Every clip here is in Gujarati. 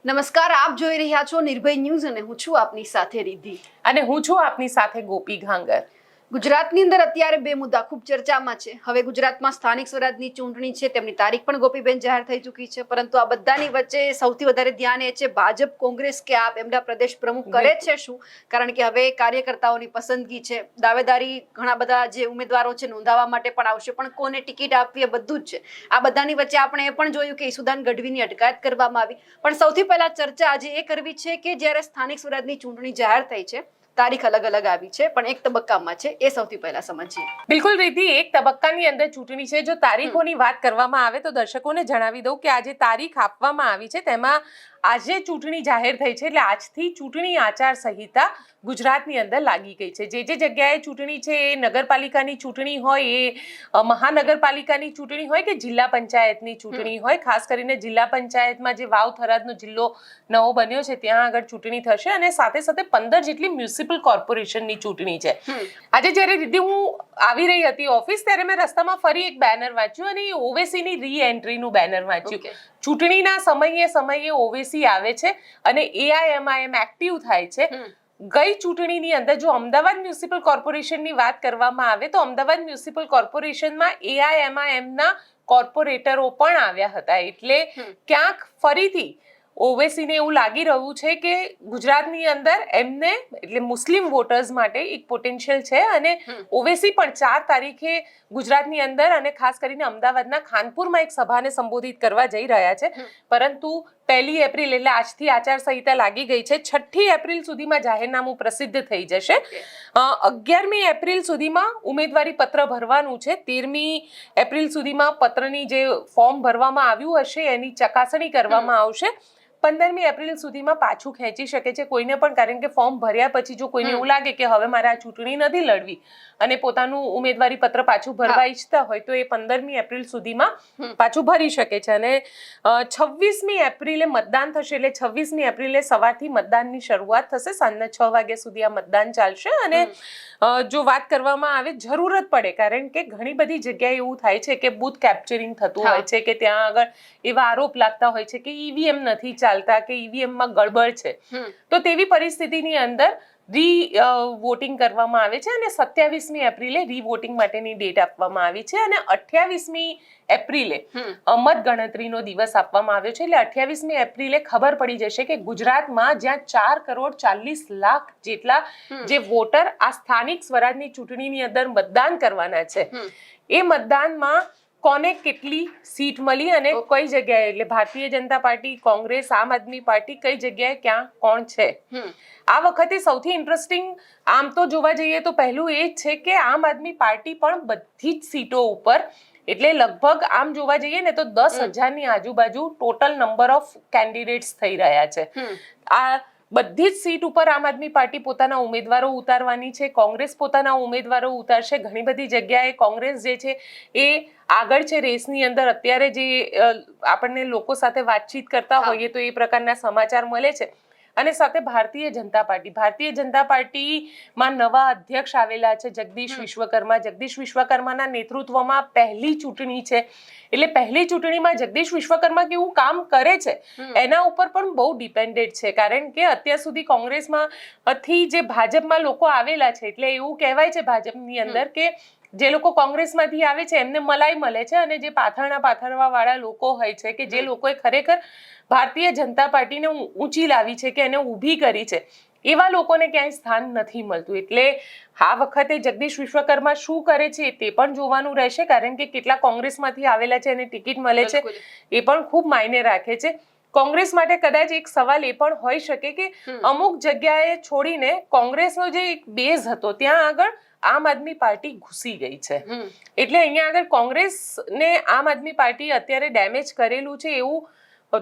નમસ્કાર, આપ જોઈ રહ્યા છો નિર્ભય ન્યૂઝ અને હું છું આપની સાથે રિદ્ધિ અને હું છું આપની સાથે ગોપી ઘાંગર। ગુજરાતની અંદર અત્યારે બે મુદ્દા ખૂબ ચર્ચામાં છે। હવે ગુજરાતમાં સ્થાનિક સ્વરાજની ચૂંટણી છે, તેમની તારીખ પણ ગોપીબેન જાહેર થઈ ચૂકી છે, પરંતુ આ બધાની વચ્ચે સૌથી વધારે ધ્યાન એ છે ભાજપ, કોંગ્રેસ કે આપ એમના પ્રદેશ પ્રમુખ કરે છે શું? કારણ કે હવે કાર્યકર્તાઓની પસંદગી છે, દાવેદારી ઘણા બધા જે ઉમેદવારો છે નોંધાવવા માટે પણ આવશે, પણ કોને ટિકિટ આપવી એ બધું જ છે। આ બધાની વચ્ચે આપણે એ પણ જોયું કે ઈસુદાન ગઢવીની અટકાયત કરવામાં આવી, પણ સૌથી પહેલા ચર્ચા આજે એ કરવી છે કે જ્યારે સ્થાનિક સ્વરાજની ચૂંટણી જાહેર થઈ છે, તારીખ અલગ અલગ આવી છે, પણ એક તબક્કામાં છે, એ સૌથી પહેલા સમજીએ। બિલકુલ રીતિ, એક તબક્કાની અંદર ચૂંટણી છે। જો તારીખોની વાત કરવામાં આવે તો દર્શકોને જણાવી દઉં કે આજે તારીખ આપવામાં આવી છે, તેમાં આજે ચૂંટણી જાહેર થઈ છે, એટલે આજથી ચૂંટણી આચાર સંહિતા ગુજરાતની અંદર લાગી ગઈ છે। જે જગ્યાએ ચૂંટણી છે, એ નગરપાલિકાની ચૂંટણી હોય, એ મહાનગરપાલિકાની ચૂંટણી હોય કે જિલ્લા પંચાયતની ચૂંટણી હોય, ખાસ કરીને જિલ્લા પંચાયતમાં જે વાવ થરાદનો જિલ્લો નવો બન્યો છે ત્યાં આગળ ચૂંટણી થશે, અને સાથે સાથે 15 જેટલી મ્યુનિસિપલ કોર્પોરેશનની ચૂંટણી છે। આજે જ્યારે રીતિ હું આવી રહી હતી ઓફિસ, ત્યારે મેં રસ્તામાં ફરી એક બેનર વાંચ્યું, અને એ ઓવેસીની રી એન્ટ્રીનું બેનર વાંચ્યું। ચૂંટણીના સમયે ઓવેસી આવે છે અને એઆઈએમઆઈએમ એક્ટિવ થાય છે। ગઈ ચૂંટણીની અંદર જો અમદાવાદ મ્યુનિસિપલ કોર્પોરેશનની વાત કરવામાં આવે તો અમદાવાદ મ્યુનિસિપલ કોર્પોરેશનમાં એઆઈએમઆઈએમના કોર્પોરેટરો પણ આવ્યા હતા, એટલે ક્યાંક ફરીથી ઓવેસીને એવું લાગી રહ્યું છે કે ગુજરાતની અંદર એમને એટલે મુસ્લિમ વોટર્સ માટે એક પોટેન્શિયલ છે, અને ઓવેસી પણ 4 તારીખે ગુજરાતની અંદર અને ખાસ કરીને અમદાવાદના ખાનપુરમાં એક સભાને સંબોધિત કરવા જઈ રહ્યા છે, પરંતુ 1 એપ્રિલ એટલે આજથી આચારસંહિતા લાગી ગઈ છે। 6 એપ્રિલ સુધીમાં જાહેરનામું પ્રસિદ્ધ થઈ જશે। 11મી એપ્રિલ સુધીમાં ઉમેદવારી પત્ર ભરવાનું છે। 13મી એપ્રિલ સુધીમાં પત્રની જે ફોર્મ ભરવામાં આવ્યું હશે એની ચકાસણી કરવામાં આવશે। 15મી એપ્રિલ સુધીમાં પાછું ખેંચી શકે છે કોઈને પણ, કારણ કે ફોર્મ ભર્યા પછી જો કોઈને એવું લાગે કે હવે મારે આ ચૂંટણી નથી લડવી અને પોતાનું ઉમેદવારી પત્ર પાછું ભરવા ઈચ્છતા હોય તો એ 15મી એપ્રિલ સુધીમાં પાછું ભરી શકે છે। અને 26મી એપ્રિલે મતદાન થશે, એટલે 26મી એપ્રિલે સવારથી મતદાનની શરૂઆત થશે, સાંજના 6 વાગ્યા સુધી આ મતદાન ચાલશે। અને જો વાત કરવામાં આવે જરૂરત પડે, કારણ કે ઘણી બધી જગ્યાએ એવું થાય છે કે બૂથ કેપ્ચરિંગ થતું હોય છે, કે ત્યાં આગળ એવા આરોપ લાગતા હોય છે કે ઈવીએમ નથી ચાલતા કે ઈવીએમમાં ગડબડ છે, તો તેવી પરિસ્થિતિની અંદર વોટિંગ કરવામાં આવે છે, અને 27મી એપ્રિલે વોટિંગ માટેની ડેટ આપવામાં આવી છે, અને 28મી એપ્રિલે મતગણતરીનો દિવસ આપવામાં આવ્યો છે। એટલે 28મી એપ્રિલે ખબર પડી જશે કે ગુજરાતમાં જ્યાં 4,40,00,000 જેટલા જે વોટર આ સ્થાનિક સ્વરાજની ચૂંટણીની અંદર મતદાન કરવાના છે, એ મતદાનમાં કોને કેટલી સીટ મળી અને કઈ જગ્યાએ, એટલે ભારતીય જનતા પાર્ટી, કોંગ્રેસ, આમ આદમી પાર્ટી કઈ જગ્યાએ ક્યાં કોણ છે। આ વખતે સૌથી ઇન્ટરેસ્ટિંગ આમ તો જોવા જઈએ તો પહેલું એ જ છે કે આમ આદમી પાર્ટી પણ બધી જ સીટો ઉપર, એટલે લગભગ આમ જોવા જઈએ ને તો 10,000ની આજુબાજુ ટોટલ નંબર ઓફ કેન્ડિડેટ્સ થઈ રહ્યા છે। આ બધી જ સીટ ઉપર આમ આદમી પાર્ટી પોતાના ઉમેદવારો ઉતારવાની છે, કોંગ્રેસ પોતાના ઉમેદવારો ઉતારશે। ઘણી બધી જગ્યાએ કોંગ્રેસ જે છે એ આગળ છે રેસની અંદર। અત્યારે જે આપણને લોકો સાથે વાતચીત કરતા હોઈએ તો એ પ્રકારના સમાચાર મળે છે। અને સાથે ભારતીય જનતા પાર્ટીમાં નવા અધ્યક્ષ આવેલા છે, જગદીશ વિશ્વકર્માના નેતૃત્વમાં પહેલી ચૂંટણી છે, એટલે પહેલી ચૂંટણીમાં જગદીશ વિશ્વકર્મા કેવું કામ કરે છે એના ઉપર પણ બહુ ડિપેન્ડેડ છે, કારણ કે અત્યાર સુધી કોંગ્રેસમાંથી જે ભાજપમાં લોકો આવેલા છે, એટલે એવું કહેવાય છે ભાજપની અંદર કે જે લોકો કોંગ્રેસમાંથી આવે છે એમને મલાઈ મળે છે, અને જે પાથરવા વાળા લોકો હોય છે, કે જે લોકોએ ખરેખર ભારતીય જનતા પાર્ટીને ઊંચી લાવી છે કે એને ઊભી કરી છે, એવા લોકોને ક્યાંય સ્થાન નથી મળતું। એટલે આ વખતે જગદીશ વિશ્વકર્મા શું કરે છે તે પણ જોવાનું રહેશે, કારણ કે કેટલા કોંગ્રેસમાંથી આવેલા છે અને ટિકિટ મળે છે એ પણ ખૂબ માયને રાખે છે। કોંગ્રેસ માટે કદાચ એક સવાલ એ પણ હોઈ શકે કે અમુક જગ્યાએ છોડીને કોંગ્રેસનો જે એક બેઝ હતો ત્યાં આગળ આમ આદમી પાર્ટી ઘૂસી ગઈ છે, એટલે અહીંયા આગળ કોંગ્રેસને આમ આદમી પાર્ટી અત્યારે ડેમેજ કરેલું છે એવું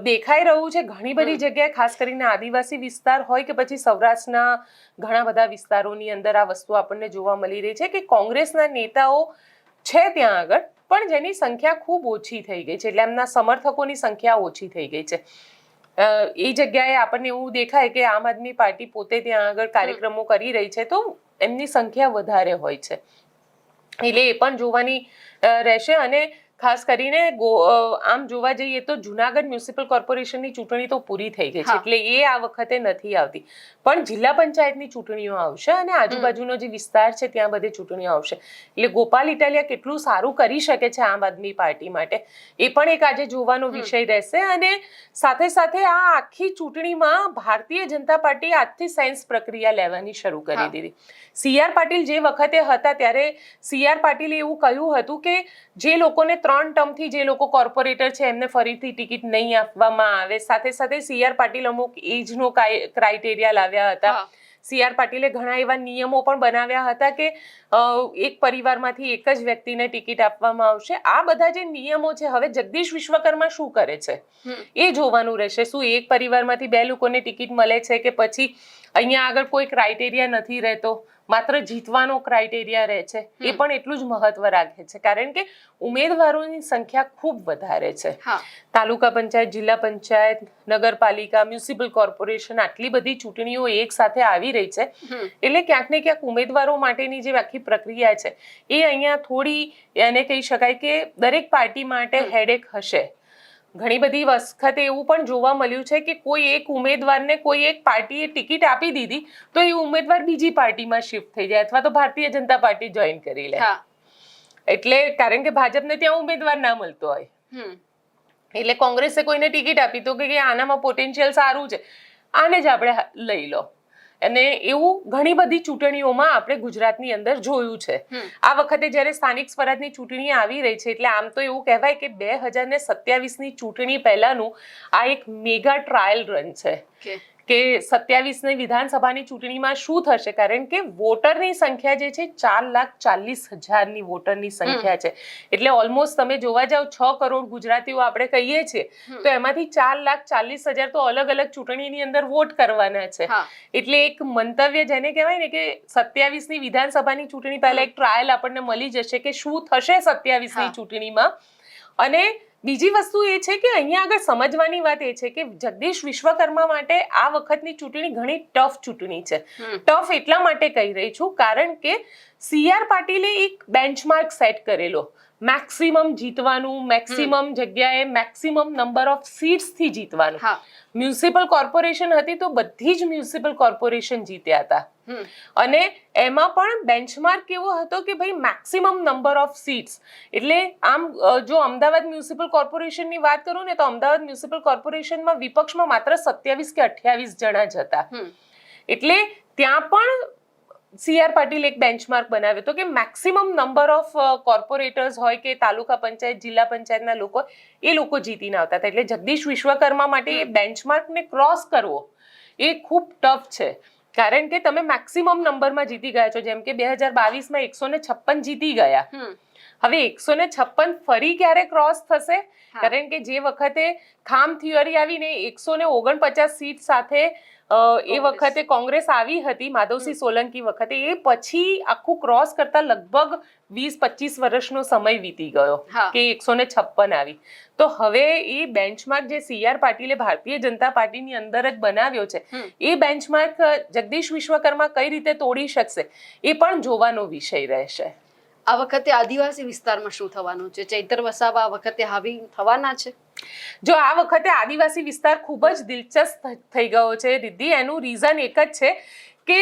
દેખાઈ રહ્યું છે ઘણી બધી જગ્યાએ, ખાસ કરીને આદિવાસી વિસ્તાર હોય કે પછી સૌરાષ્ટ્રના ઘણા બધા વિસ્તારોની અંદર આ વસ્તુ આપણને જોવા મળી રહી છે કે કોંગ્રેસના નેતાઓ છે ત્યાં આગળ, પણ જેની સંખ્યા ખૂબ ઓછી થઈ ગઈ છે, એટલે એમના સમર્થકોની સંખ્યા ઓછી થઈ ગઈ છે। એ જગ્યાએ આપણને એવું દેખાય કે આમ આદમી પાર્ટી પોતે ત્યાં આગળ કાર્યક્રમો કરી રહી છે તો એમની સંખ્યા વધારે હોય છે, એટલે એ પણ જોવાની રહેશે। અને ખાસ કરીને આમ જોવા જઈએ તો જુનાગઢ મ્યુનિસિપલ કોર્પોરેશનની ચૂંટણી તો પૂરી થઈ ગઈ છે, એટલે એ આ વખતે નથી આવતી, પણ જિલ્લા પંચાયતની ચૂંટણીઓ આવશે અને આજુબાજુનો જે વિસ્તાર છે ત્યાં બધી ચૂંટણીઓ આવશે. એટલે ગોપાલ ઇટાલિયા કેટલું સારું કરી શકે છે આમ આદમી પાર્ટી માટે, એ પણ એક આજે જોવાનો વિષય રહેશે. અને સાથે સાથે આ આખી ચૂંટણીમાં ભારતીય જનતા પાર્ટી આજથી સાયન્સ પ્રક્રિયા લેવાની શરૂ કરી દીધી. CR પાટીલ જે વખતે હતા ત્યારે CR પાટીલે એવું કહ્યું હતું કે જે લોકોને 3 ટર્મથી જે લોકો કોર્પોરેટર છે એમને ફરીથી ટિકિટ નહીં આપવામાં આવે. સાથે સાથે CR પાટીલ અમુક એજનો ક્રાઇટેરિયા લાવ્યા હતા. CR પાટીલે ઘણા એવા નિયમો પણ બનાવ્યા હતા કે એક પરિવારમાંથી એક જ વ્યક્તિને ટિકિટ આપવામાં આવશે. આ બધા જે નિયમો છે, હવે જગદીશ વિશ્વકર્મા શું કરે છે એ જોવાનું રહેશે. શું એક પરિવારમાંથી 2 લોકોને ટિકિટ મળે છે કે પછી અહીંયા આગળ કોઈ ક્રાઇટેરિયા નથી રહેતો, માત્ર જીતવાનો ક્રાઇટેરિયા રહે છે, એ પણ એટલું જ મહત્વ રાખે છે, કારણ કે ઉમેદવારોની સંખ્યા ખૂબ વધારે છે. તાલુકા પંચાયત, જિલ્લા પંચાયત, નગરપાલિકા, મ્યુનિસિપલ કોર્પોરેશન, આટલી બધી ચૂંટણીઓ એક સાથે આવી રહી છે, એટલે ક્યાંક ને ક્યાંક ઉમેદવારો માટેની જે આખી પ્રક્રિયા છે એ અહીંયા થોડી એને કહી શકાય કે દરેક પાર્ટી માટે હેડેક હશે. ઘણી બધી વખતે એવું પણ જોવા મળ્યું છે કે કોઈ એક ઉમેદવારને કોઈ એક પાર્ટીએ ટિકિટ આપી દીધી તો એ ઉમેદવાર બીજી પાર્ટીમાં શિફ્ટ થઈ જાય અથવા તો ભારતીય જનતા પાર્ટી જોઈન કરી લે. એટલે કારણ કે ભાજપને ત્યાં ઉમેદવાર ના મળતો હોય, એટલે કોંગ્રેસે કોઈને ટિકિટ આપી તો કે આનામાં પોટેન્શિયલ સારું છે, આને જ આપણે લઈ લો. અને એવું ઘણી બધી ચૂંટણીઓમાં આપણે ગુજરાતની અંદર જોયું છે. આ વખતે જ્યારે સ્થાનિક સ્વરાજની ચૂંટણી આવી રહી છે, એટલે આમ તો એવું કહેવાય કે 2027ની ચૂંટણી પહેલાનું આ એક મેગા ટ્રાયલ રન છે કે 27ની વિધાનસભાની ચૂંટણીમાં શું થશે, કારણ કે વોટરની સંખ્યા જે છે 4,40,000ની વોટરની સંખ્યા છે. એટલે ઓલમોસ્ટ તમે જોવા જાવ 6 કરોડ ગુજરાતીઓ આપણે કહીએ છીએ તો એમાંથી 4,40,000 તો અલગ અલગ ચૂંટણીની અંદર વોટ કરવાના છે. એટલે એક મંતવ્ય જેને કહેવાય ને કે 27ની વિધાનસભાની ચૂંટણી પહેલા એક ટ્રાયલ આપણને મળી જશે કે શું થશે 27ની ચૂંટણીમાં. અને બીજી વસ્તુ એ છે કે અહીંયા આગળ સમજવાની વાત એ છે કે જગદીશ વિશ્વકર્મા માટે આ વખતની ચૂંટણી ઘણી ટફ ચૂંટણી છે. ટફ એટલા માટે કહી રહી છું કારણ કે CR પાટીલે એક બેન્ચમાર્ક સેટ કરેલો, મેક્સિમમ જીતવાનું, મેક્સિમમ જગ્યાએ મેક્સિમમ નંબર ઓફ સીટ્સ થી જીતવાનું. મ્યુનિસિપલ કોર્પોરેશન હતી તો બધી જ મ્યુનિસિપલ કોર્પોરેશન જીત્યા હતા, અને એમાં પણ બેન્ચમાર્ક એવો હતો કે ભાઈ મેક્સિમમ નંબર ઓફ સીટ્સ. એટલે આમ જો અમદાવાદ મ્યુનિસિપલ કોર્પોરેશનની વાત કરું ને તો અમદાવાદ મ્યુનિસિપલ કોર્પોરેશનમાં વિપક્ષમાં માત્ર 27 કે 28 જણા જ હતા. એટલે ત્યાં પણ CR પાટીલ એક બેન્ચમાર્ક બનાવ્યો હતો કે મેક્સિમમ નંબર ઓફ કોર્પોરેટર્સ હોય કે તાલુકા પંચાયત, જિલ્લા પંચાયતના લોકો, એ લોકો જીતીને આવતા હતા. એટલે જગદીશ વિશ્વકર્મા માટે એ બેન્ચમાર્કને ક્રોસ કરવો એ ખૂબ ટફ છે, કારણ કે તમે મેક્સિમમ નંબરમાં જીતી ગયા છો. જેમ કે 2022માં 156 જીતી ગયા, હવે 156 ફરી ક્યારે ક્રોસ થશે? કારણ કે જે વખતે ખામ થિયરી આવીને 149 સીટ સાથે એ વખતે કોંગ્રેસ આવી હતી માધવસિંહ સોલંકી વખતે, એ પછી આખું ક્રોસ કરતા લગભગ 20-25 વર્ષનો સમય વીતી ગયો કે 156 આવી. તો હવે એ બેન્ચમાર્ક જે CR પાટીલે ભારતીય જનતા પાર્ટીની અંદર જ બનાવ્યો છે, એ બેન્ચમાર્ક જગદીશ વિશ્વકર્મા કઈ રીતે તોડી શકશે એ પણ જોવાનો વિષય રહેશે. આ વખતે આદિવાસી વિસ્તારમાં શું થવાનું છે? ચૈતર વસાવા આ વખતે હાવી થવાના છે? જો આ વખતે આદિવાસી વિસ્તાર ખૂબ જ દિલચસ્પ થઈ ગયો છે રિદ્ધિ. એનું રીઝન એક જ છે કે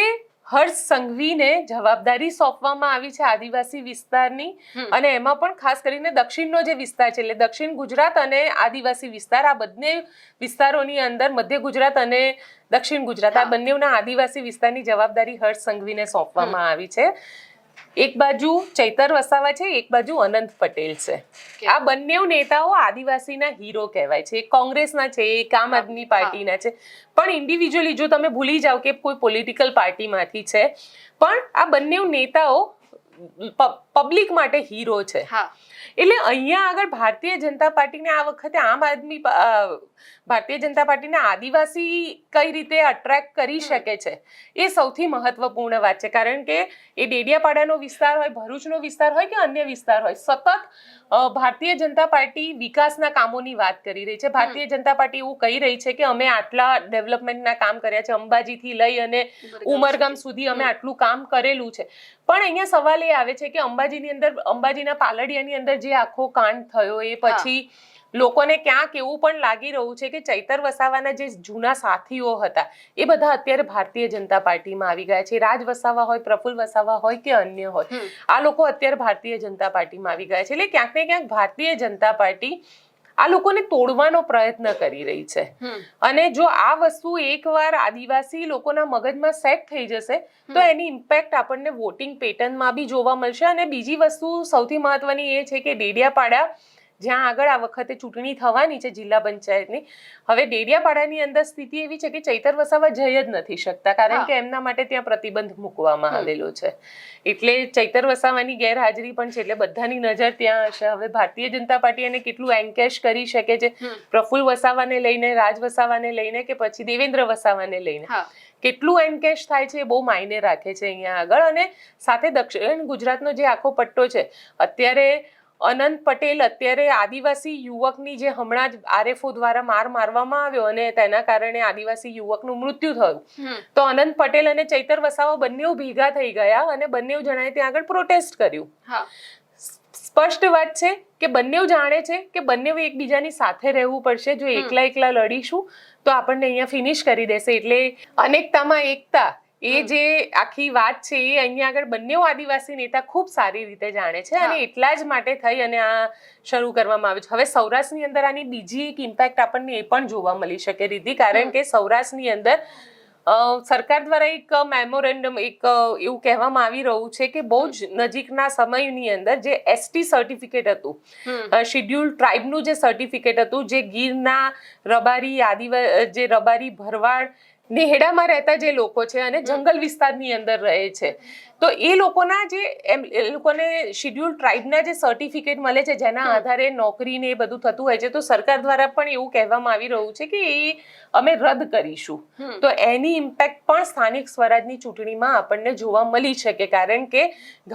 હર્ષ સંઘવીને જવાબદારી સોંપવામાં આવી છે આદિવાસી વિસ્તારની, અને એમાં પણ ખાસ કરીને દક્ષિણનો જે વિસ્તાર છે, એટલે દક્ષિણ ગુજરાત અને આદિવાસી વિસ્તાર, આ બંને વિસ્તારોની અંદર મધ્ય ગુજરાત અને દક્ષિણ ગુજરાત, આ બંનેના આદિવાસી વિસ્તારની જવાબદારી હર્ષ સંઘવીને સોંપવામાં આવી છે. એક બાજુ ચૈતર વસાવા છે, એક બાજુ અનંત પટેલ છે. આ બંને નેતાઓ આદિવાસીના હીરો કહેવાય છે. એક કોંગ્રેસના છે, એક આમ આદમી પાર્ટીના છે, પણ ઇન્ડિવિજ્યુઅલી જો તમે ભૂલી જાઓ કે કોઈ પોલિટિકલ પાર્ટીમાંથી છે, પણ આ બંને નેતાઓ પબ્લિક માટે હીરો છે. એટલે અહીંયા આગળ ભારતીય જનતા પાર્ટીને આ વખતે ભારતીય જનતા પાર્ટીને આદિવાસી કઈ રીતે અટ્રેક્ટ કરી શકે છે એ સૌથી મહત્વપૂર્ણ વાત છે. કારણ કે એ ડેડિયાપાડાનો વિસ્તાર હોય, ભરૂચનો વિસ્તાર હોય કે અન્ય વિસ્તાર હોય, સતત ભારતીય જનતા પાર્ટી વિકાસના કામોની વાત કરી રહી છે. ભારતીય જનતા પાર્ટી એવું કહી રહી છે કે અમે આટલા ડેવલપમેન્ટના કામ કર્યા છે, અંબાજીથી લઈ અને ઉમરગામ સુધી અમે આટલું કામ કરેલું છે. પણ અહીંયા સવાલ એ આવે છે કે અંબાજી અંબાજીના પાલડિયાની અંદર જે આખો કાંડ થયો એ પછી લોકોને ક્યાંક એવું પણ લાગી રહ્યું છે કે ચૈતર વસાવાના જે જૂના સાથીઓ હતા એ બધા અત્યારે ભારતીય જનતા પાર્ટીમાં આવી ગયા છે. રાજ વસાવા હોય, પ્રફુલ્લ વસાવા હોય કે અન્ય હોય, આ લોકો અત્યારે ભારતીય જનતા પાર્ટીમાં આવી ગયા છે. એટલે ક્યાંક ને ક્યાંક ભારતીય જનતા પાર્ટી આ લોકોને તોડવાનો પ્રયત્ન કરી રહી છે. અને જો આ વસ્તુ એકવાર આદિવાસી લોકોના મગજમાં સેટ થઈ જશે તો એની ઇમ્પેક્ટ આપણને વોટિંગ પેટર્નમાં બી જોવા મળશે. અને બીજી વસ્તુ સૌથી મહત્વની એ છે કે ડેડિયાપાડા, જ્યાં આગળ આ વખતે ચૂંટણી થવાની છે જિલ્લા પંચાયતની, હવે ડેડિયાપાડાની અંદર સ્થિતિ એવી છે કે ચૈતર વસાવા જઈ જ નથી શકતા, કારણ કે એમના માટે ત્યાં પ્રતિબંધ મૂકવામાં આવેલો છે. એટલે ચૈતર વસાવાની ગેરહાજરી પણ છે, એટલે બધાની નજર ત્યાં હશે. હવે ભારતીય જનતા પાર્ટી એને કેટલું એન્કેશ કરી શકે છે, પ્રફુલ્લ વસાવાને લઈને, રાજ વસાવાને લઈને કે પછી દેવેન્દ્ર વસાવાને લઈને, કેટલું એન્કેશ થાય છે એ બહુ માયને રાખે છે અહીંયા આગળ. અને સાથે દક્ષિણ ગુજરાતનો જે આખો પટ્ટો છે, અત્યારે અનંત પટેલ, અત્યારે આદિવાસી યુવકની જે હમણાં જ આરએફઓ દ્વારા માર મારવામાં આવ્યો અને તેના કારણે આદિવાસી યુવકનું મૃત્યુ થયું, તો અનંત પટેલ અને ચૈતર વસાવા બંને ભેગા થઈ ગયા અને બંને જણાએ ત્યાં આગળ પ્રોટેસ્ટ કર્યું. સ્પષ્ટ વાત છે કે બંને જાણે છે કે બંને એકબીજાની સાથે રહેવું પડશે. જો એકલા એકલા લડીશું તો આપણને અહીંયા ફિનિશ કરી દેશે. એટલે અનેકતામાં એકતા એ જે આખી વાત છે એ અહીંયા આગળ બંને આદિવાસી નેતા ખૂબ સારી રીતે જાણે છે અને એટલા જ માટે થઈ અને આ શરૂ કરવામાં આવે છે. હવે સૌરાષ્ટ્રની અંદર આની બીજી એક ઇમ્પેક્ટ આપણને એ પણ જોવા મળી શકે રીતિ, કારણ કે સૌરાષ્ટ્રની અંદર સરકાર દ્વારા એક મેમોરેન્ડમ, એક એવું કહેવામાં આવી રહ્યું છે કે બહુ જ નજીકના સમયની અંદર જે એસટી સર્ટિફિકેટ હતું, શિડ્યુલ ટ્રાઇબનું જે સર્ટિફિકેટ હતું, જે ગીરના રબારી, જે રબારી, ભરવાડ, નેહડામાં રહેતા જે લોકો છે અને જંગલ વિસ્તારની અંદર રહે છે, તો એ લોકોના એ લોકોને શિડ્યુલ ટ્રાઇબના જે સર્ટિફિકેટ મળે છે જેના આધારે નોકરી ને એ બધું થતું હોય છે, તો સરકાર દ્વારા પણ એવું કહેવામાં આવી રહ્યું છે કે એ અમે રદ કરીશું. તો એની ઇમ્પેક્ટ પણ સ્થાનિક સ્વરાજની ચૂંટણીમાં આપણને જોવા મળી શકે, કારણ કે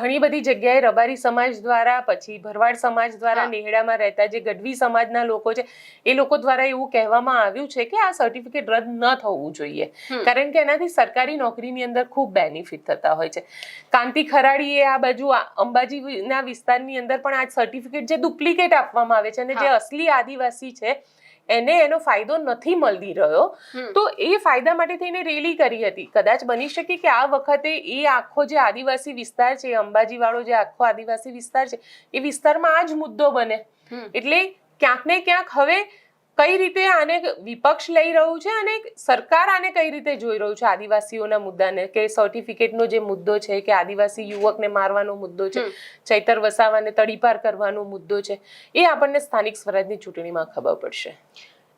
ઘણી બધી જગ્યાએ રબારી સમાજ દ્વારા, પછી ભરવાડ સમાજ દ્વારા, નેહડામાં રહેતા જે ગઢવી સમાજના લોકો છે એ લોકો દ્વારા એવું કહેવામાં આવ્યું છે કે આ સર્ટિફિકેટ રદ ન થવું જોઈએ, કારણ કે એનાથી સરકારી નોકરીની અંદર ખૂબ બેનિફિટ થતા હોય છે. કાંતિ ખરાડીએ આ બાજુ અંબાજીના વિસ્તારની અંદર પણ આ સર્ટિફિકેટ જે ડુપ્લિકેટ આપવામાં આવે છે અને જે અસલી આદિવાસી છે એને એનો ફાયદો નથી મળી રહ્યો, તો એ ફાયદા માટે થઈને રેલી કરી હતી. કદાચ બની શકે કે આ વખતે એ આખો જે આદિવાસી વિસ્તાર છે, અંબાજી વાળો જે આખો આદિવાસી વિસ્તાર છે, એ વિસ્તારમાં આ જ મુદ્દો બને. એટલે ક્યાંક ને ક્યાંક હવે કઈ રીતે આને વિપક્ષ લઈ રહ્યું છે અને સરકાર આને કઈ રીતે જોઈ રહ્યું છે આદિવાસીઓના મુદ્દાને, કે સર્ટિફિકેટનો જે મુદ્દો છે, કે આદિવાસી યુવકને મારવાનો મુદ્દો છે, ચૈતર વસાવાને તડીપાર કરવાનો મુદ્દો છે, એ આપણને સ્થાનિક સ્વરાજની ચૂંટણીમાં ખબર પડશે.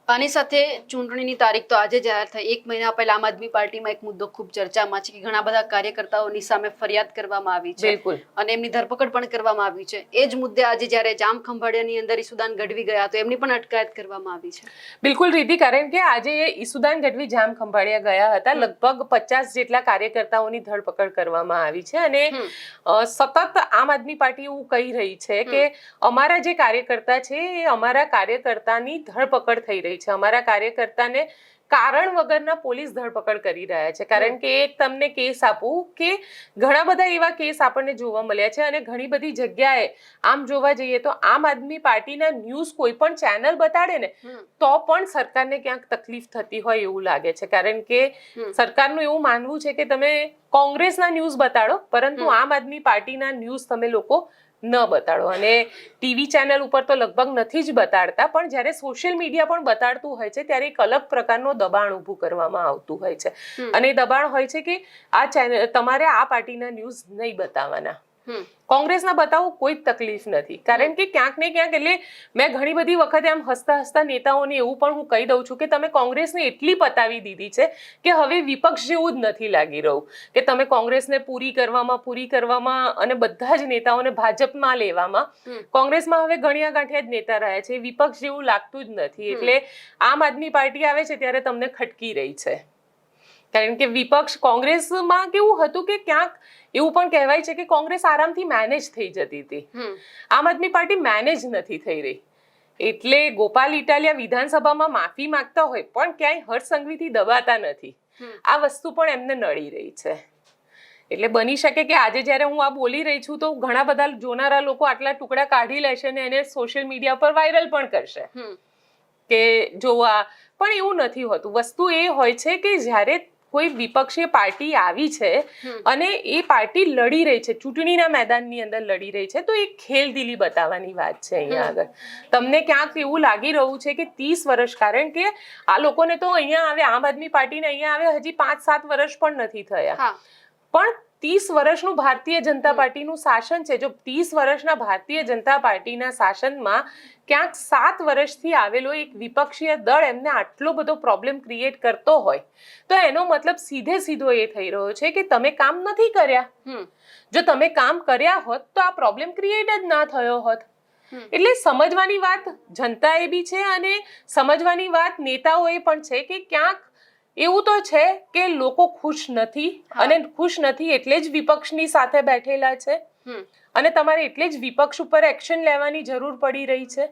આની સાથે ચૂંટણીની તારીખ તો આજે જાહેર થઈ. 1 મહિના પહેલા આમ આદમી પાર્ટીમાં એક મુદ્દો ખૂબ ચર્ચામાં છે કે ઘણા બધા કાર્યકર્તાઓની સામે ફરિયાદ કરવામાં આવી છે અને એમની ધરપકડ પણ કરવામાં આવી છે. એ જ મુદ્દે આજે જ્યારે જામ ખંભાળિયાની અંદર ઈસુદાન ગઢવી ગયા તો એમની પણ અટકાયત કરવામાં આવી છે. બિલકુલ રીતિ, કારણ કે આજે ઈસુદાન ગઢવી જામ ખંભાળિયા ગયા હતા. લગભગ 50 જેટલા કાર્યકર્તાઓની ધરપકડ કરવામાં આવી છે અને સતત આમ આદમી પાર્ટી એવું કહી રહી છે કે અમારા જે કાર્યકર્તા છે એ અમારા કાર્યકર્તાની ધરપકડ થઈ રહી છે, અમારા કાર્યકર્તાને કારણ વગરના પોલીસ ધરપકડ કરી રહ્યા છે. કારણ કે એક તમને કેસ આપું કે ઘણા બધા એવા કેસ આપણને જોવા મળ્યા છે અને ઘણી બધી જગ્યાએ આમ જોવા જઈએ તો આમ આદમી પાર્ટીના ન્યૂઝ કોઈ પણ ચેનલ બતાડે ને તો પણ સરકારને ક્યાંક તકલીફ થતી હોય એવું લાગે છે, કારણ કે સરકારનું એવું માનવું છે કે તમે કોંગ્રેસના ન્યૂઝ બતાડો પરંતુ આમ આદમી પાર્ટીના ન્યૂઝ તમે લોકો ન બતાડો. અને ટીવી ચેનલ ઉપર તો લગભગ નથી જ બતાડતા, પણ જ્યારે સોશિયલ મીડિયા પણ બતાડતું હોય છે ત્યારે એક અલગ પ્રકારનો દબાણ ઊભું કરવામાં આવતું હોય છે અને દબાણ હોય છે કે આ ચેનલ તમારે આ પાર્ટીના ન્યૂઝ નહીં બતાવવાના, કોંગ્રેસના બતાવવું કોઈ તકલીફ નથી. કારણ કે ક્યાંક ને ક્યાંક, એટલે મેં ઘણી બધી વખતે આમ હસતા હસતા નેતાઓને એવું પણ હું કહી દઉં છું કે તમે કોંગ્રેસને એટલી પતાવી દીધી છે કે હવે વિપક્ષ જેવું જ નથી લાગી રહ્યું, કે તમે કોંગ્રેસને પૂરી કરવામાં અને બધા જ નેતાઓને ભાજપમાં લેવામાં, કોંગ્રેસમાં હવે ગણ્યા ગાંઠિયા જ નેતા રહ્યા છે, વિપક્ષ જેવું લાગતું જ નથી. એટલે આમ આદમી પાર્ટી આવે છે ત્યારે તમને ખટકી રહી છે, કારણ કે વિપક્ષ કોંગ્રેસમાં કેવું હતું કે ક્યાંક એવું પણ કહેવાય છે કે કોંગ્રેસ આરામથી મેનેજ થઈ જતી હતી, આમ આદમી પાર્ટી મેનેજ નથી થઈ રહી. એટલે ગોપાલ ઇટાલિયા વિધાનસભામાં માફી માંગતા હોય પણ ક્યાંય હર્ષ સંઘવીથી દબાતા નથી, આ વસ્તુ પણ એમને નડી રહી છે. એટલે બની શકે કે આજે જ્યારે હું આ બોલી રહી છું તો ઘણા બધા જોનારા લોકો આટલા ટુકડા કાઢી લેશે અને એને સોશિયલ મીડિયા પર વાયરલ પણ કરશે કે જોવા, પણ એવું નથી હોતું. વસ્તુ એ હોય છે કે જ્યારે કોઈ વિપક્ષી પાર્ટી આવી છે અને એ પાર્ટી લડી રહી છે, ચૂંટણીના મેદાનની અંદર લડી રહી છે, તો એ ખેલદિલી બતાવવાની વાત છે અહીંયા આગળ. તમને ક્યાંક એવું લાગી રહ્યું છે કે 30 વર્ષ, કારણ કે આ લોકોને તો અહીંયા આવે, આમ આદમી પાર્ટીને અહીંયા આવે હજી 5-7 વર્ષ પણ નથી થયા, પણ 30 વર્ષનું ભારતીય જનતા પાર્ટીનું શાસન છે. જો 30 વર્ષના ભારતીય જનતા પાર્ટીના શાસનમાં ક્યાંક 7 વર્ષથી આવેલો એક વિપક્ષીય દળ એમને આટલો બધો પ્રોબ્લેમ ક્રિએટ કરતો હોય તો એનો મતલબ સીધો એ થઈ રહ્યો છે કે તમે કામ નથી કર્યા. જો તમે કામ કર્યા હોત તો આ પ્રોબ્લેમ ક્રિએટ જ ના થયો હોત. એટલે સમજવાની વાત જનતાએ બી છે અને સમજવાની વાત નેતાઓએ પણ છે કે ક્યાંક એવું તો છે કે લોકો ખુશ નથી અને ખુશ નથી એટલે જ વિપક્ષની સાથે બેઠેલા છે અને તમારે એટલે જ વિપક્ષ ઉપર એક્શન લેવાની જરૂર પડી રહી છે.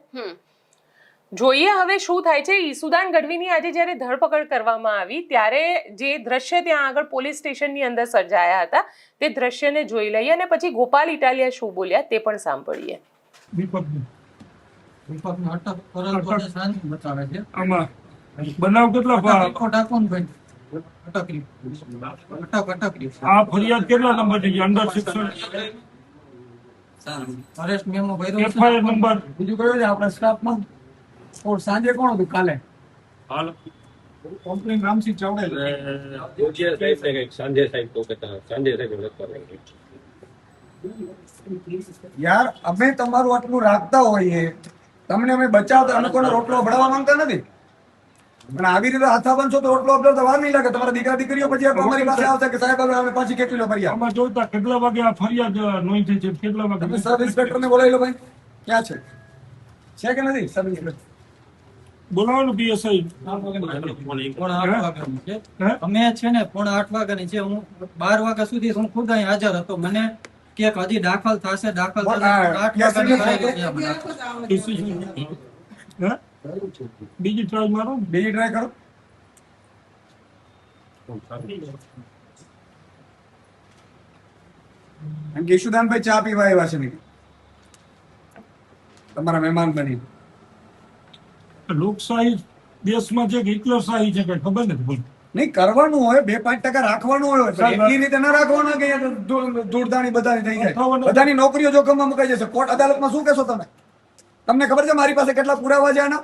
જોઈએ હવે શું થાય છે. ઈસુદાન ગઢવીની આજે જ્યારે ધરપકડ કરવામાં આવી ત્યારે જે દ્રશ્ય ત્યાં આગળ પોલીસ સ્ટેશનની અંદર સર્જાયા હતા તે દ્રશ્યને જોઈ લઈએ અને પછી ગોપાલ ઇટાલિયા શું બોલ્યા તે પણ સાંભળીએ. બનાવ કેટલા આ ફરિયાદ કેટલા નંબર છે? અંડર સેક્શન અરેસ્ટ મેમો ભર્યો છે. એફઆઈઆર નંબર બીજું કયો છે આપણા સ્ટાફમાં? ઓર સાંજે કોણ હતું કાલે? હાલ કમ્પ્લેન રામસિંહ ચાવડે યાર અમે તમારું આટલું રાખતા હોઈએ, તમને અમે બચાવતા, અમે કોઈને રોટલો ભરાવા માંગતા નથી, પણ આવી રીતે હાથાબંધ છો તો રોટલો અપડાવતા વાર નહીં લાગે. તમારા દીકરા દીકરીઓ પછી અમારી પાસે આવશે કે સાહેબ હવે અમે પાછી કેટલી લો ફરિયાદ. આમાં જોતા કેટલા વાગે આ ફરિયાદ નોંધી છે? કેટલા વાગે તમે સબ ઇન્સ્પેક્ટર ને બોલાવી લો ભાઈ, ક્યાં છે કે નથી સબ ઇન્સ્પેક્ટર? બોલાવવાનું પીએસઆઈ અમે છે ને 7:30 વાગ્યાની છે, હું 12 વાગ્યા સુધી હું ખુદ અહીં હાજર હતો. મને કે હજી દાખલ થશે, દાખલ થશે. 8 વાગ્યાની બીજી ટ્રાય મારો, બીજી ટ્રાય કરો. ઈશુદાનભાઈ ચા પીવા આવ્યા છે નહીં, તમારા મહેમાન બની. લોકશાહી દેશમાં છે કે હિટલરશાહી છે કઈ ખબર નથી બોલ. નહીં કરવાનું હોય, 2-5% રાખવાનું હોય, એટલી રીતે ના રાખવાનું કે ધૂળધાણી બધાની થઈ જાય, બધાની નોકરીઓ જોખમમાં મુકાઈ જશે. કોર્ટ અદાલતમાં શું કહેશો તમે? તમને ખબર છે મારી પાસે કેટલા પુરાવા છે આના?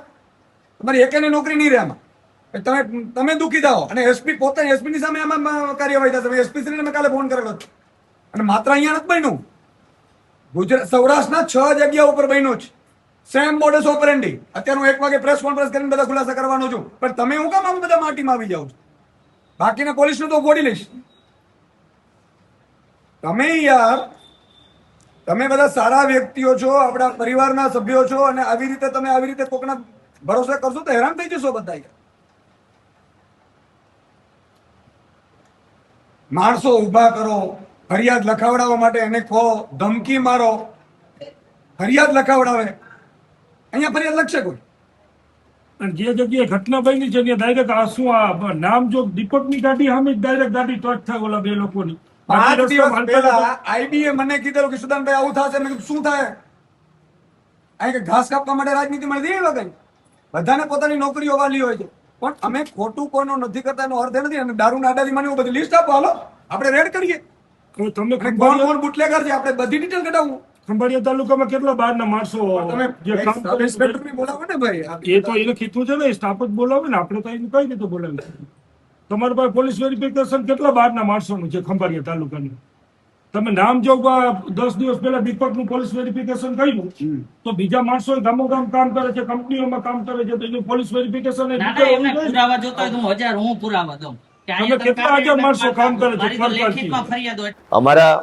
તમારી એકેની નોકરી નહીં રહે આમાં. તમે દુખી થાઓ અને એસપી પોતે એસપી ની સામે આમાં કાર્યવાહી થશે. એસપી શ્રીને મેં કાલે ફોન કરેલો હતો અને માત્ર અહીંયા નથી બન્યું, ગુજરાત સૌરાષ્ટ્રના 6 જગ્યા ઉપર બન્યું છે. Same modus operandi. અત્યારે હું 1 વાગે પ્રેસ કોન્ફરન્સ કરીને બધા ખુલાસા કરવાનો છું, પણ તમે હું કામ આમ બધા માટીમાં આવી જાવ છો? બાકીના પોલીસનું તો બોડી લઈશ. તમે યાર, તમે બધા સારા વ્યક્તિઓ છો, આપણા પરિવારના સભ્યો છો અને આવી રીતે તમે આવી રીતે કોકના ભરોસે કરશો તો હેરાન થઈ જશો બધા. માણસો ઉભા કરો, ફરિયાદ લખાવડાવવા માટે એને કહો, ધમકી મારો, ફરિયાદ લખાવડાવે. અહીંયા ફરિયાદ લખશે કોઈ? અને જે જગ્યાએ ઘટના બની છે ત્યાં ડાયરેક્ટ આ શું આ નામ જો દીપકની ગાડી સામે ડાયરેક્ટ ગાડી ટચ થાય ઓલા 2 લોકોની. 5 દિવસ પહેલા આઈબીએ મને કીધેલું કે સુદાનભાઈ આવું થશે. મેં કીધું શું થાય? અહીં કે ઘાસ કાપવા માટે રાજનીતિ મળતી એવા કઈ બધાને પોતાની નોકરીઓ વાલી હોય છે, પણ અમે ખોટું કોઈનો નથી કરતા એનો અર્થ નથી. અને દારૂના અડાથી મને બધી લિસ્ટ આપો, હાલો આપણે રેડ કરીએ. તમે કોણ બુટલેગર છે આપણે બધી ડિટેલ કઢાવું. ખંભાળિયા તાલુકામાં કેટલા બહારના માણસો તમે જે કામ સબ ઇન્સ્પેક્ટરને બોલાવો ને ભાઈ. એ તો એને કીધું છે ને, સ્ટાફ જ બોલાવે ને, આપણે તો એને કઈ રીતે બોલાવે? તમારી પાસે પોલીસ વેરિફિકેશન કેટલા બહારના માણસોનું છે ખંભાળિયા તાલુકાનું? તમે નામ જો 10 દિવસ પહેલા દીપકનું પોલીસ વેરિફિકેશન કર્યું તો બીજા માણસો ગામો ગામ કામ કરે છે, કંપનીઓમાં કામ કરે છે, તો એનું પોલીસ વેરિફિકેશન પુરાવા જોતા હું 1000 હું પુરાવા દઉં. તમે કેટલા હજાર માણસો કામ કરે છે? અમારા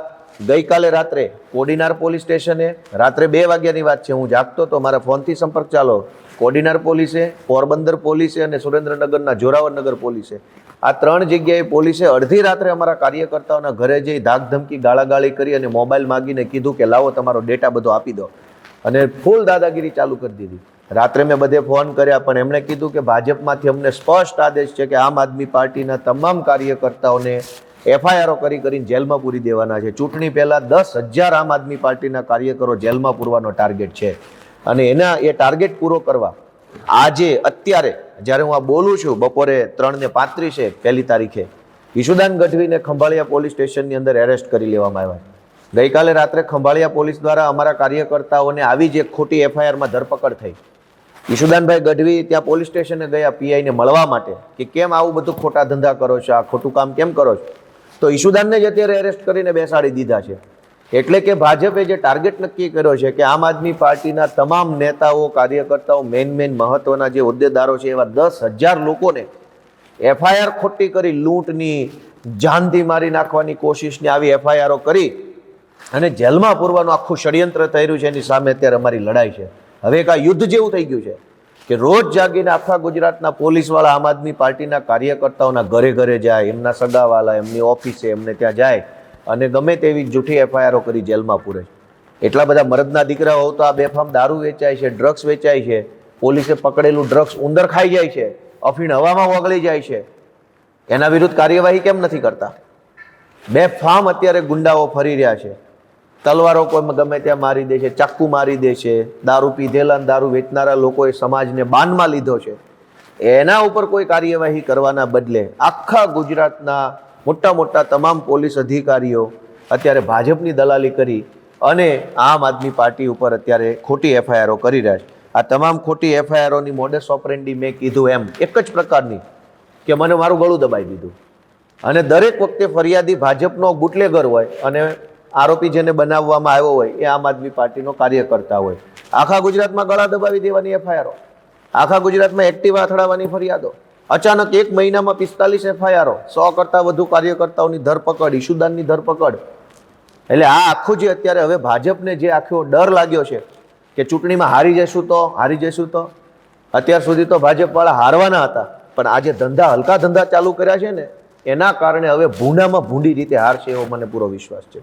ગઈકાલે રાત્રે કોડીનાર પોલીસ સ્ટેશને રાત્રે 2 વાગ્યાની વાત છે, હું જાગતો તો મારા ફોનથી સંપર્ક ચાલો કોડીનાર પોલીસે, પોરબંદર પોલીસે અને સુરેન્દ્રનગરના જોરાવરનગર પોલીસે. આ 3 જગ્યાએ પોલીસે અડધી રાત્રે અમારા કાર્યકર્તાઓના ઘરે જઈ ધાકધમકી ગાળાગાળી કરી અને મોબાઈલ માગીને કીધું કે લાવો તમારો ડેટા બધો આપી દો અને ફૂલ દાદાગીરી ચાલુ કરી દીધી. રાત્રે મેં બધે ફોન કર્યા પણ એમણે કીધું કે ભાજપમાંથી અમને સ્પષ્ટ આદેશ છે કે આમ આદમી પાર્ટીના તમામ કાર્યકર્તાઓને એફઆઈઆરો કરીને જેલમાં પૂરી દેવાના છે. ચૂંટણી પહેલા 10,000 આમ આદમી પાર્ટીના કાર્યકરો જેલમાં પૂરવાનો ટાર્ગેટ છે અને એ ટાર્ગેટ પૂરો કરવા આજે અત્યારે જ્યારે હું આ બોલું છું બપોરે 3:35 પહેલી તારીખે ઈશુદાન ગઢવીને ખંભાળિયા પોલીસ સ્ટેશનની અંદર એરેસ્ટ કરી લેવામાં આવ્યા. ગઈકાલે રાત્રે ખંભાળિયા પોલીસ દ્વારા અમારા કાર્યકર્તાઓને આવી જ એક ખોટી એફઆઈઆરમાં ધરપકડ થઈ. ઈશુદાનભાઈ ગઢવી ત્યાં પોલીસ સ્ટેશને ગયા પીઆઈને મળવા માટે કે કેમ આવું બધું ખોટા ધંધા કરો છો, આ ખોટું કામ કેમ કરો છો, તો ઈશુદાનને જ અત્યારે એરેસ્ટ કરીને બેસાડી દીધા છે. એટલે કે ભાજપે જે ટાર્ગેટ નક્કી કર્યો છે કે આમ આદમી પાર્ટીના તમામ નેતાઓ, કાર્યકર્તાઓ, મેન મહત્વના જે હોદ્દેદારો છે એવા 10,000 લોકોને એફઆઈઆર ખોટી કરી, લૂંટની, જાનથી મારી નાખવાની કોશિશની આવી એફઆઈઆરો કરી અને જેલમાં પૂરવાનું આખું ષડયંત્ર થઈ રહ્યું છે. એની સામે અત્યારે અમારી લડાઈ છે. હવે એક આ યુદ્ધ જેવું થઈ ગયું છે કે રોજ જાગીને આખા ગુજરાતના પોલીસવાળા આમ આદમી પાર્ટીના કાર્યકર્તાઓના ઘરે જાય, એમના સગાવાલા, એમની ઓફિસે, એમને ત્યાં જાય અને ગમે તેવી જૂઠી એફઆઈઆરો કરી જેલમાં પૂરે છે. એટલા બધા મરદના દીકરાઓ તો આ બેફામ દારૂ વેચાય છે, ડ્રગ્સ વેચાય છે, પોલીસે પકડેલું ડ્રગ્સ ઉંદર ખાઈ જાય છે, અફીણ હવામાં ઓગળી જાય છે, એના વિરુદ્ધ કાર્યવાહી કેમ નથી કરતા? બેફામ અત્યારે ગુંડાઓ ફરી રહ્યા છે. તલવારો કોઈ ગમે ત્યાં મારી દે છે, ચાકુ મારી દે છે. દારૂ પીધેલા, દારૂ વેચનારા લોકોએ સમાજને બાનમાં લીધો છે. એના ઉપર કોઈ કાર્યવાહી કરવાના બદલે આખા ગુજરાતના મોટા તમામ પોલીસ અધિકારીઓ અત્યારે ભાજપની દલાલી કરી અને આમ આદમી પાર્ટી ઉપર અત્યારે ખોટી એફઆઈઆરો કરી રહ્યા છે. આ તમામ ખોટી એફઆઈઆરોની મોડસ ઓપરેન્ડી મેં કીધું એમ એક જ પ્રકારની કે મને મારું ગળું દબાઈ દીધું અને દરેક વખતે ફરિયાદી ભાજપનો બુટલેગર હોય અને આરોપી જેને બનાવવામાં આવ્યો હોય એ આમ આદમી પાર્ટીનો કાર્યકર્તા હોય. આખા ગુજરાતમાં ગળા દબાવી દેવાની એફઆઈઆરો, આખા ગુજરાતમાં એક્ટિવા અથડાવવાની ફરિયાદો, અચાનક એક મહિનામાં 45 એફઆઈઆરો, 100 કરતાં વધુ કાર્યકર્તાઓની ધરપકડ, ઈશુદાનની ધરપકડ. એટલે આ આખું જે અત્યારે હવે ભાજપને જે આખો ડર લાગ્યો છે કે ચૂંટણીમાં હારી જશું તો અત્યાર સુધી તો ભાજપવાળા હારવાના હતા, પણ આ જે હલકા ધંધા ચાલુ કર્યા છે ને એના કારણે હવે ભૂંડામાં ભૂંડી રીતે હારશે એવો મને પૂરો વિશ્વાસ છે.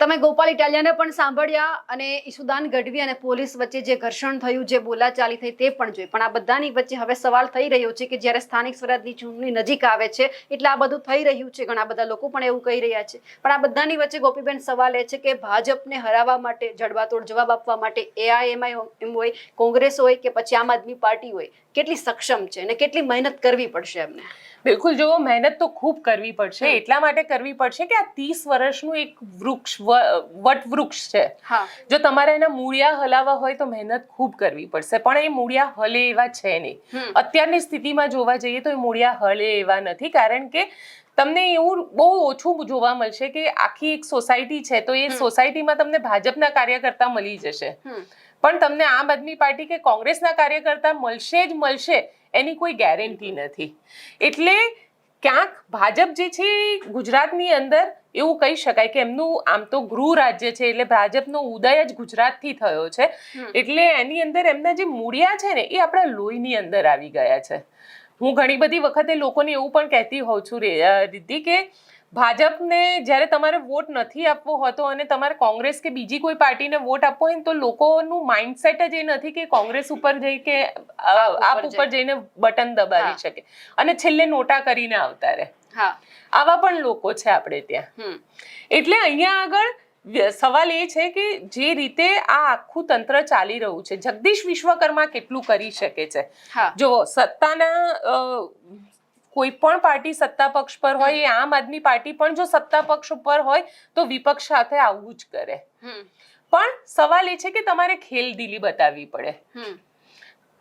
તમે ગોપાલ ઇટાલિયાને પણ સાંભળ્યા અને ઈશુદાન ગઢવી અને પોલીસ વચ્ચે જે ઘર્ષણ થયું, જે બોલાચાલી થઈ તે પણ જોઈ. પણ આ બધાની વચ્ચે હવે સવાલ થઈ રહ્યો છે કે જ્યારે સ્થાનિક સ્વરાજની ચૂંટણી નજીક આવે છે એટલે આ બધું થઈ રહ્યું છે. ઘણા બધા લોકો પણ એવું કહી રહ્યા છે. પણ આ બધાની વચ્ચે ગોપીબેન સવાલ એ છે કે ભાજપને હરાવવા માટે, જડબાતોડ જવાબ આપવા માટે એઆઈએમઆઈએમ હોય, કોંગ્રેસ હોય કે પછી આમ આદમી પાર્ટી હોય, કેટલી સક્ષમ છે અને કેટલી મહેનત કરવી પડશે એમને? બિલકુલ, જો મહેનત તો ખૂબ કરવી પડશે. એટલા માટે કરવી પડશે કે આ 30 વર્ષનું એક વટવૃક્ષ છે. જો તમારે એના મૂળિયા હલાવવા હોય તો મહેનત ખૂબ કરવી પડશે, પણ એ મૂળિયા હલે એવા છે નહીં. અત્યારની સ્થિતિમાં જોવા જઈએ તો એ મૂળિયા હલે એવા નથી, કારણ કે તમને એવું બહુ ઓછું જોવા મળશે કે આખી એક સોસાયટી છે તો એ સોસાયટીમાં તમને ભાજપના કાર્યકર્તા મળી જશે, પણ તમને આમ આદમી પાર્ટી કે કોંગ્રેસના કાર્યકર્તા મળશે એની કોઈ ગેરંટી નથી. એટલે ક્યાંક ભાજપ જે છે ગુજરાતની અંદર એવું કહી શકાય કે એમનું આમ તો ગૃહ રાજ્ય છે એટલે ભાજપનો ઉદય જ ગુજરાતથી થયો છે. એટલે એની અંદર એમના જે મૂળિયા છે ને એ આપણા લોહીની અંદર આવી ગયા છે. હું ઘણી બધી વખતે લોકોને એવું પણ કહેતી હોઉં છું રીતિ કે ભાજપને જ્યારે તમારે વોટ નથી આપવો હોતો અને તમારે કોંગ્રેસ કે બીજી કોઈ પાર્ટીને વોટ આપવો હોય તો લોકોનું માઇન્ડસેટ જ એ નથી કે કોંગ્રેસ ઉપર જઈ કે આપ ઉપર જઈને બટન દબાવી શકે અને છેલ્લે નોટા કરીને આવતા રહે. આવા પણ લોકો છે આપણે ત્યાં. એટલે અહીંયા આગળ સવાલ એ છે કે જે રીતે આ આખું તંત્ર ચાલી રહ્યું છે, જગદીશ વિશ્વકર્મા કેટલું કરી શકે છે? જો સત્તાના કોઈ પણ પાર્ટી સત્તા પક્ષ પર હોય, એ આમ આદમી પાર્ટી પણ જો સત્તા પક્ષ ઉપર હોય તો વિપક્ષ સાથે આવવું જ કરે. પણ સવાલ એ છે કે તમારે ખેલદિલી બતાવવી પડે.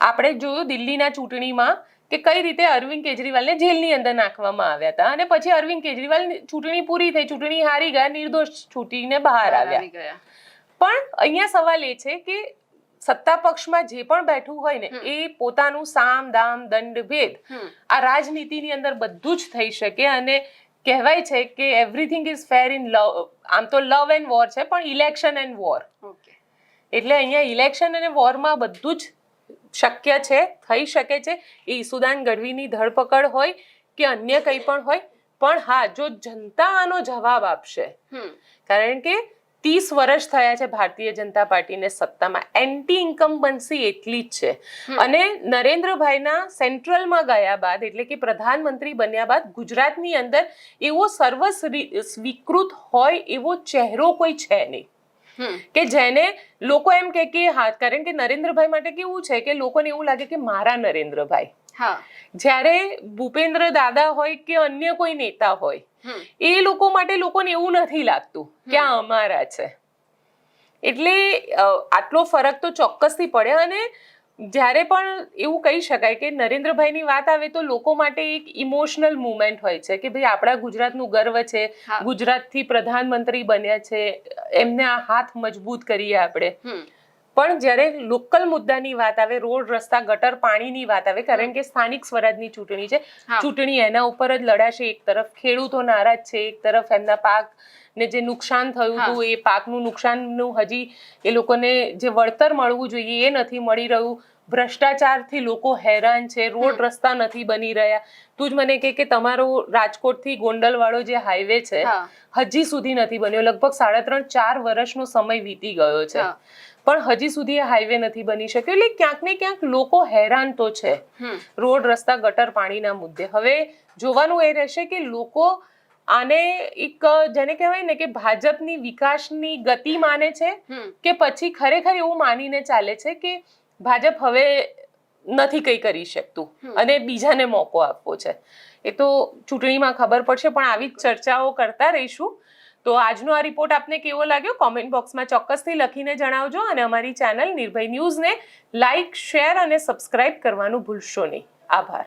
આપણે જોયું દિલ્હીના ચૂંટણીમાં કે કઈ રીતે અરવિંદ કેજરીવાલને જેલની અંદર નાખવામાં આવ્યા હતા અને પછી અરવિંદ કેજરીવાલ ચૂંટણી પૂરી થઈ, ચૂંટણી હારી ગયા, નિર્દોષ છૂટીને બહાર આવ્યા. પણ અહીંયા સવાલ એ છે કે સત્તા પક્ષમાં જે પણ બેઠું હોય ને એ પોતાનું સામ દામ દંડ ભેદ આ રાજનીતિની અંદર બધું જ થઈ શકે. અને કહેવાય છે કે everything is fair in love. આમ તો લવ એન્ડ વોર છે, પણ ઇલેક્શન એન્ડ વોર. એટલે અહીંયા ઇલેક્શન અને વોરમાં બધું જ શક્ય છે, થઈ શકે છે. એ ઈશુદાન ગઢવીની ધરપકડ હોય કે અન્ય કંઈ પણ હોય, પણ હા, જો જનતા આનો જવાબ આપશે, કારણ કે 30 વર્ષ થયા છે ભારતીય જનતા પાર્ટીને સત્તામાં. એન્ટી ઇન્કમ્બન્સી એટલી જ છે. અને નરેન્દ્રભાઈના સેન્ટ્રલમાં ગયા બાદ એટલે કે પ્રધાનમંત્રી બન્યા બાદ ગુજરાતની અંદર એવો સ્વીકૃત હોય એવો ચહેરો કોઈ છે નહીં કે જેને લોકો એમ કે હા, કારણ કે નરેન્દ્રભાઈ માટે કેવું છે કે લોકોને એવું લાગે કે મારા નરેન્દ્રભાઈ. જ્યારે ભૂપેન્દ્ર દાદા હોય કે અન્ય કોઈ નેતા હોય એ લોકો માટે લોકોને એવું નથી લાગતું કે આ અમારા છે. એટલે આટલો ફરક તો ચોક્કસથી પડે. અને જ્યારે પણ એવું કહી શકાય કે નરેન્દ્રભાઈની વાત આવે તો લોકો માટે એક ઇમોશનલ મુવમેન્ટ હોય છે કે ભાઈ આપણા ગુજરાતનું ગર્વ છે, ગુજરાતથી પ્રધાનમંત્રી બન્યા છે, એમને આ હાથ મજબૂત કરીએ આપણે. પણ જ્યારે લોકલ મુદ્દાની વાત આવે, રોડ રસ્તા ગટર પાણીની વાત આવે, કારણ કે સ્થાનિક સ્વરાજની ચૂંટણી છે, ચૂંટણી એના ઉપર જ લડાશે. એક તરફ ખેડૂતો નારાજ છે, એક તરફ એમના પાકને જે નુકસાન થયું હતું એ પાકનું નુકસાનનું હજી એ લોકોને જે વળતર મળવું જોઈએ એ નથી મળી રહ્યું. ભ્રષ્ટાચારથી લોકો હેરાન છે, રોડ રસ્તા નથી બની રહ્યા. તું જ મને કે તમારો રાજકોટથી ગોંડલ વાળો જે હાઈવે છે હજી સુધી નથી બન્યો. લગભગ 3.5-4 વર્ષનો સમય વીતી ગયો છે પણ હજી સુધી એ હાઈવે નથી બની શક્યો. એટલે ક્યાંક ને ક્યાંક લોકો હેરાન તો છે રોડ રસ્તા ગટર પાણીના મુદ્દે. હવે જોવાનું એ રહેશે કે લોકો આને એક જેને કહેવાય ને કે ભાજપની વિકાસની ગતિ માને છે કે પછી ખરેખર એવું માનીને ચાલે છે કે ભાજપ હવે નથી કંઈ કરી શકતું અને બીજાને મોકો આપવો છે. એ તો ચૂંટણીમાં ખબર પડશે. પણ આવી જ ચર્ચાઓ કરતા રહીશું. તો આજનો આ રિપોર્ટ આપને કેવો લાગ્યો કોમેન્ટ બોક્સમાં ચોક્કસથી લખીને જણાવજો. અને અમારી ચેનલ નિર્ભય ન્યૂઝને લાઇક, શેર અને સબસ્ક્રાઇબ કરવાનું ભૂલશો નહીં. આભાર.